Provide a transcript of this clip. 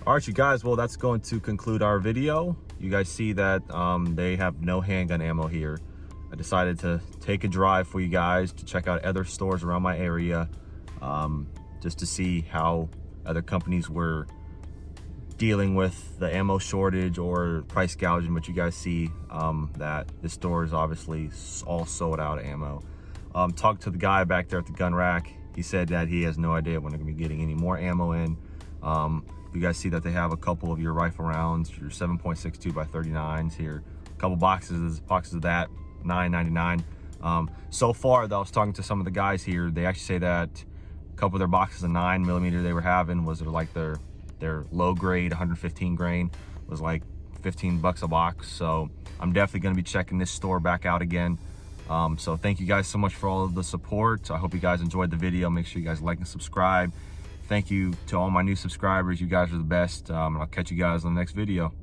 All right, you guys, well, that's going to conclude our video. You guys see that they have no handgun ammo here. I decided to take a drive for you guys to check out other stores around my area, just to see how other companies were dealing with the ammo shortage or price gouging. But you guys see that this store is obviously all sold out of ammo. Talked to the guy back there at the gun rack. He said that he has no idea when they're gonna be getting any more ammo in. You guys see that they have a couple of your rifle rounds, your 7.62 by 39s here. A couple boxes of that, $9.99. So far, though, I was talking to some of the guys here. They actually say that a couple of their boxes of 9mm they were having was like their low grade 115 grain was like 15 bucks a box. So I'm definitely going to be checking this store back out again. So thank you guys so much for all of the support. I hope you guys enjoyed the video. Make sure you guys like and subscribe. Thank you to all my new subscribers. You guys are the best. And I'll catch you guys on the next video.